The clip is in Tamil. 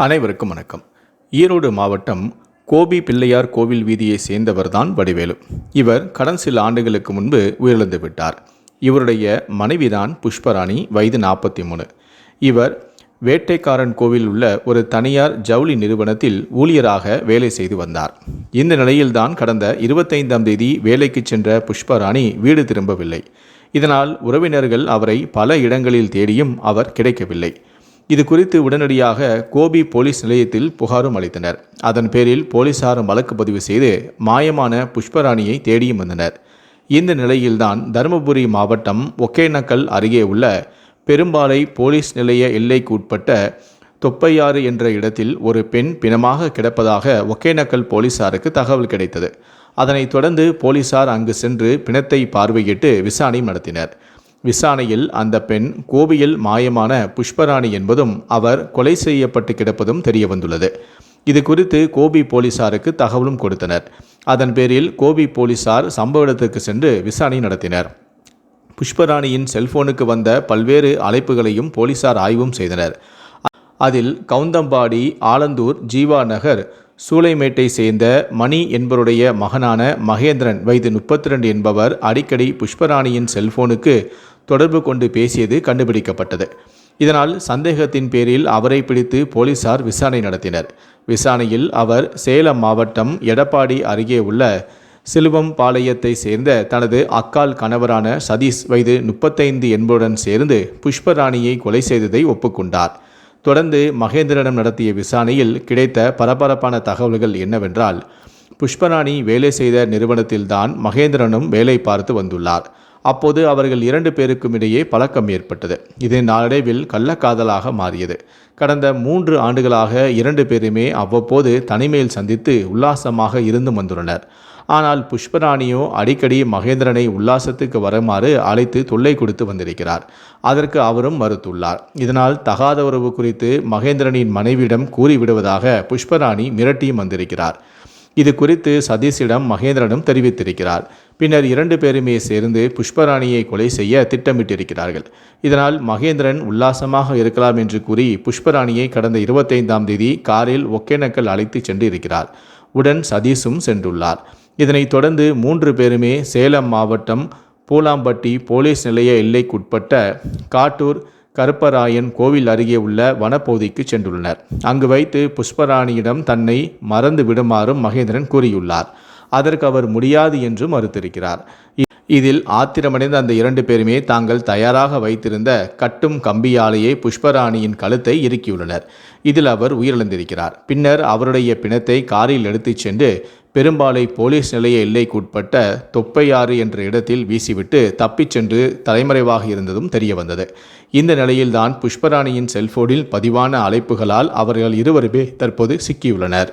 அனைவருக்கும் வணக்கம். ஈரோடு மாவட்டம் கோபி பிள்ளையார் கோவில் வீதியை சேர்ந்தவர்தான் வடிவேலு. இவர் கடந்த சில ஆண்டுகளுக்கு முன்பு உயிரிழந்து விட்டார். இவருடைய மனைவிதான் புஷ்பராணி, வயது 43. இவர் வேட்டைக்காரன் கோவில் உள்ள ஒரு தனியார் ஜவுளி நிறுவனத்தில் ஊழியராக வேலை செய்து வந்தார். இந்த நிலையில்தான் கடந்த 25ஆம் தேதி வேலைக்கு சென்ற புஷ்பராணி வீடு திரும்பவில்லை. இதனால் உறவினர்கள் அவரை பல இடங்களில் தேடியும் அவர் கிடைக்கவில்லை. இது குறித்து உடனடியாக கோபி போலீஸ் நிலையத்தில் புகாரும் அளித்தனர். அதன் பேரில் போலீசாரும் வழக்கு பதிவு செய்து மாயமான புஷ்பராணியை தேடியும் வந்தனர். இந்த நிலையில்தான் தருமபுரி மாவட்டம் ஒகேனக்கல் அருகே உள்ள பெரும்பாலை போலீஸ் நிலைய எல்லைக்கு உட்பட்ட தொப்பையாறு என்ற இடத்தில் ஒரு பெண் பிணமாக கிடப்பதாக ஒகேனக்கல் போலீசாருக்கு தகவல் கிடைத்தது. அதனைத் தொடர்ந்து போலீசார் அங்கு சென்று பிணத்தை பார்வையிட்டு விசாரணை நடத்தினர். விசாரணையில் அந்த பெண் கோபியில் மாயமான புஷ்பராணி என்பதும் அவர் கொலை செய்யப்பட்டு கிடப்பதும் தெரிய வந்துள்ளது. இது குறித்து கோபி போலீசாருக்கு தகவலும் கொடுத்தனர். அதன் பேரில் கோபி போலீசார் சம்பவ இடத்திற்கு சென்று விசாரணை நடத்தினர். புஷ்பராணியின் செல்போனுக்கு வந்த பல்வேறு அழைப்புகளையும் போலீசார் ஆய்வும் செய்தனர். அதில் கவுந்தம்பாடி, ஆலந்தூர், ஜீவா நகர், சூளைமேட்டை சேர்ந்த மணி என்பவருடைய மகனான மகேந்திரன், வயது 32 என்பவர் அடிக்கடி புஷ்பராணியின் செல்போனுக்கு தொடர்பு கொண்டு பேசியது கண்டுபிடிக்கப்பட்டது. இதனால் சந்தேகத்தின் பேரில் அவரை பிடித்து போலீசார் விசாரணை நடத்தினர். விசாரணையில் அவர் சேலம் மாவட்டம் எடப்பாடி அருகே உள்ள சிலுவம்பாளையத்தை சேர்ந்த தனது அக்கால் கணவரான சதீஷ், வயது 35 என்பவருடன் சேர்ந்து புஷ்பராணியை கொலை செய்ததை ஒப்புக்கொண்டார். தொடர்ந்து மகேந்திரனிடம் நடத்திய விசாரணையில் கிடைத்த பரபரப்பான தகவல்கள் என்னவென்றால், புஷ்பராணி வேலை செய்த நிறுவனத்தில்தான் மகேந்திரனும் வேலை பார்த்து வந்துள்ளார். அப்போது அவர்கள் 2 பேருக்கும் இடையே பழக்கம் ஏற்பட்டது. இது நாளடைவில் கள்ளக்காதலாக மாறியது. கடந்த 3 ஆண்டுகளாக 2 பேருமே அவ்வப்போது தனிமையில் சந்தித்து உல்லாசமாக இருந்து வந்துள்ளனர். ஆனால் புஷ்பராணியோ அடிக்கடி மகேந்திரனை உல்லாசத்துக்கு வருமாறு அழைத்து தொல்லை கொடுத்து வந்திருக்கிறார். அதற்கு அவரும் மறுத்துள்ளார். இதனால் தகாத உறவு குறித்து மகேந்திரனின் மனைவியிடம் கூறிவிடுவதாக புஷ்பராணி மிரட்டியும் வந்திருக்கிறார். இது குறித்து சதீஷிடம் மகேந்திரனும் தெரிவித்திருக்கிறார். பின்னர் 2 பேருமே சேர்ந்து புஷ்பராணியை கொலை செய்ய திட்டமிட்டிருக்கிறார்கள். இதனால் மகேந்திரன் உல்லாசமாக இருக்கலாம் என்று கூறி புஷ்பராணியை கடந்த 25ஆம் தேதி காரில் ஒகேனக்கல் அழைத்து சென்று இருக்கிறார். உடன் சதீஷும் சென்றுள்ளார். இதனைத் தொடர்ந்து 3 பேருமே சேலம் மாவட்டம் பூலாம்பட்டி போலீஸ் நிலைய எல்லைக்குட்பட்ட காட்டூர் கருப்பராயன் கோவில் அருகே உள்ள வனப்பகுதிக்கு சென்றுள்ளனர். அங்கு வைத்து புஷ்பராணியிடம் தன்னை மறந்து விடுமாறும் மகேந்திரன் கூறியுள்ளார். அதற்கு அவர் முடியாது என்று மறுத்திருக்கிறார். இதில் ஆத்திரமடைந்த அந்த 2 பேருமே தாங்கள் தயாராக வைத்திருந்த கட்டும் கம்பியாலேயே புஷ்பராணியின் கழுத்தை இறுக்கியுள்ளனர். இதில் அவர் உயிரிழந்திருக்கிறார். பின்னர் அவருடைய பிணத்தை காரில் எடுத்துச் சென்று பெரும்பாலை போலீஸ் நிலைய எல்லைக்குட்பட்ட தொப்பையாறு என்ற இடத்தில் வீசிவிட்டு தப்பிச் சென்று தலைமறைவாக இருந்ததும் தெரிய வந்தது. இந்த நிலையில்தான் புஷ்பராணியின் செல்போனில் பதிவான அழைப்புகளால் அவர்கள் 2 பேருமே தற்போது சிக்கியுள்ளனர்.